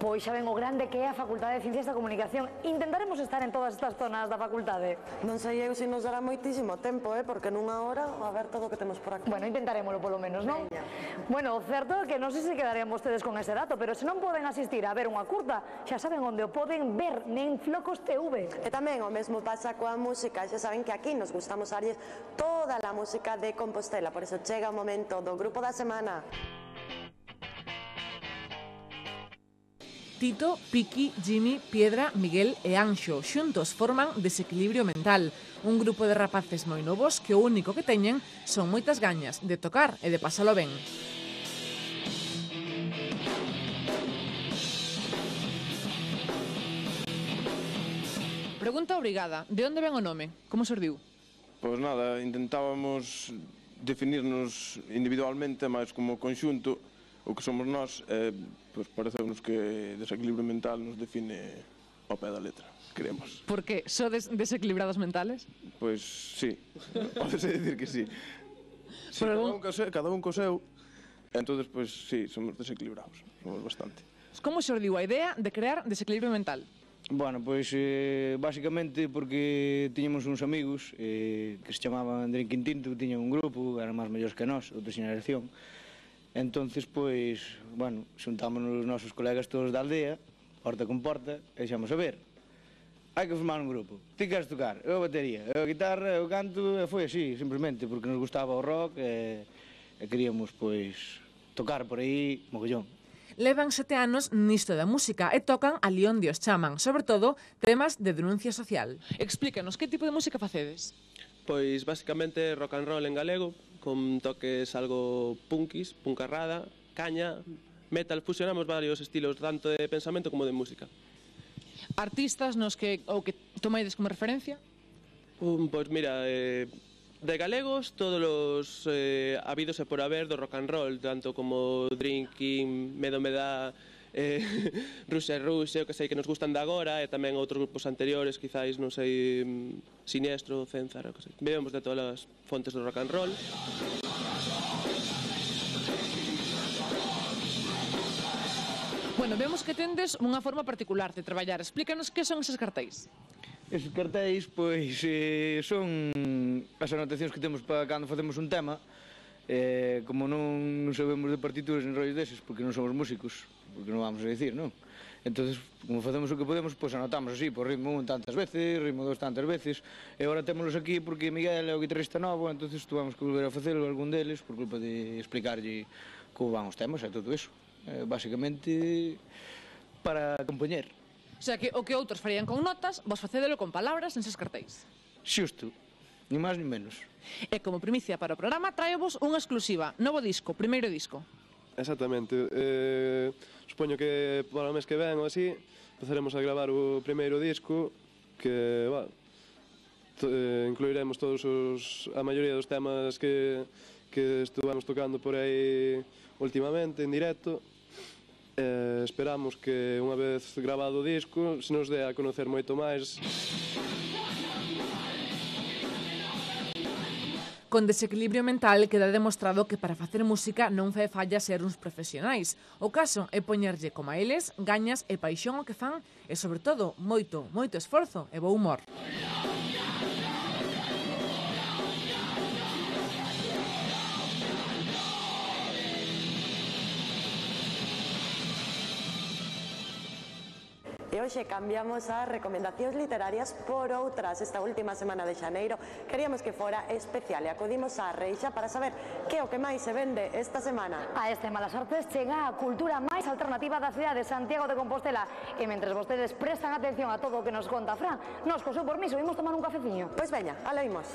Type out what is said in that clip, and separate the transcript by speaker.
Speaker 1: Pois xa ven o grande que é a Facultade de Ciencias da Comunicación. Intentaremos estar en todas estas zonas da facultade.
Speaker 2: Non sei eu se nos dará moitísimo tempo, porque nunha hora a ver todo o que temos por aquí.
Speaker 1: Bueno, intentaremoslo polo menos, non? Bueno, o certo é que non sei se quedarían vostedes con ese dato, pero se non poden asistir a ver unha curta, xa saben onde o poden ver, nen Flocos TV.
Speaker 2: E tamén o mesmo pasa coa música, xa saben que aquí nos gustamos darlles toda a música de Compostela, por eso chega o momento do grupo da semana.
Speaker 3: Tito, Piki, Jimmy, Piedra, Miguel e Anxo xuntos forman Desequilibrio Mental, un grupo de rapaces moi novos que o único que teñen son moitas gañas de tocar e de pasalo ben. Pregunta obrigada, de onde ven o nome? Como surdiu?
Speaker 4: Pois nada, intentábamos definirnos individualmente, máis como conxunto, o que somos nós, pois pareceunos que Desequilibrio Mental nos define ao pé da letra, creemos.
Speaker 3: Por que? Sodes desequilibrados mentales?
Speaker 4: Pois sí, podese dicir que sí. Sí, cada un co seu, entonces pois sí, somos desequilibrados, somos bastante.
Speaker 3: Como surdiu a idea de crear Desequilibrio Mental?
Speaker 5: Bueno, pois basicamente porque tiñamos uns amigos que se chamaban Drinking Tinto, tiñan un grupo, eran máis mellores que nós, outra xeración. Entonces, pois, bueno, xuntámonos os nosos colegas todos da aldea, porta con porta, e dixemos, a ver, hai que formar un grupo. Ti queres tocar? Eu a batería, eu a guitarra, eu canto, e foi así, simplemente, porque nos gustaba o rock e queríamos, pois, tocar por aí mogollón.
Speaker 3: Levan 7 anos nisto da música e tocan ali onde os chaman, sobre todo temas de denuncia social. Explícanos, que tipo de música facedes?
Speaker 6: Pois basicamente rock and roll en galego, con toques algo punkis, punkarrada, caña, metal, fusionamos varios estilos tanto de pensamento como de música.
Speaker 3: Artistas nos que tomaides como referencia?
Speaker 6: Pois mira, de galegos, todos os habidos e por haber do rock and roll, tanto como Drinking, Medo me dá, Rusia, o que sei que nos gustan de agora, e tamén outros grupos anteriores, quizáis, non sei, Siniestro, Cenzar, o que sei. Vivemos de todas as fontes do rock and roll.
Speaker 3: Bueno, vemos que tendes unha forma particular de traballar. Explícanos que son eses cartéis.
Speaker 5: Eses cartéis, pois, son as anotacións que temos para cando facemos un tema. Como non sabemos de partituras en rollos deses, porque non somos músicos, porque non vamos a dicir, non? Entonces, como facemos o que podemos, pois anotamos así, por ritmo 1 tantas veces, ritmo 2 tantas veces, e agora témolos aquí porque Miguel é o guitarrista novo, entonces tuvamos que volver a facelo algún deles, por culpa de explicarlle como van os temas e todo eso. Basicamente, para compoñer.
Speaker 3: O sea, que o que outros farían con notas, vos facédelo con palabras neses cartéis.
Speaker 5: Xusto, ni máis ni menos.
Speaker 3: E como primicia para o programa, traio-vos unha exclusiva, novo disco, primeiro disco.
Speaker 6: Exactamente. Supoño que para o mes que ven ou así empezaremos a gravar o primeiro disco que, incluiremos todos a maioría dos temas que estuvamos tocando por aí últimamente en directo. Esperamos que unha vez grabado o disco se nos dé a conocer moito máis.
Speaker 3: Con Desequilibrio Mental queda demostrado que para facer música non fai falla ser uns profesionais. O caso é poñerlle, como a eles, gañas e paixón ao que fan e, sobre todo, moito esforzo e bo humor.
Speaker 2: E hoxe cambiamos as recomendacións literarias por outras. Esta última semana de xaneiro queríamos que fora especial e acudimos á Reixa para saber que é o que máis se vende esta semana.
Speaker 1: A este Malas Artes chega a cultura máis alternativa da cidade de Santiago de Compostela. E mentres vostedes prestan atención a todo o que nos conta Fran, nos co seu permiso imos tomar un cafeciño.
Speaker 2: Pois veña, alá imos.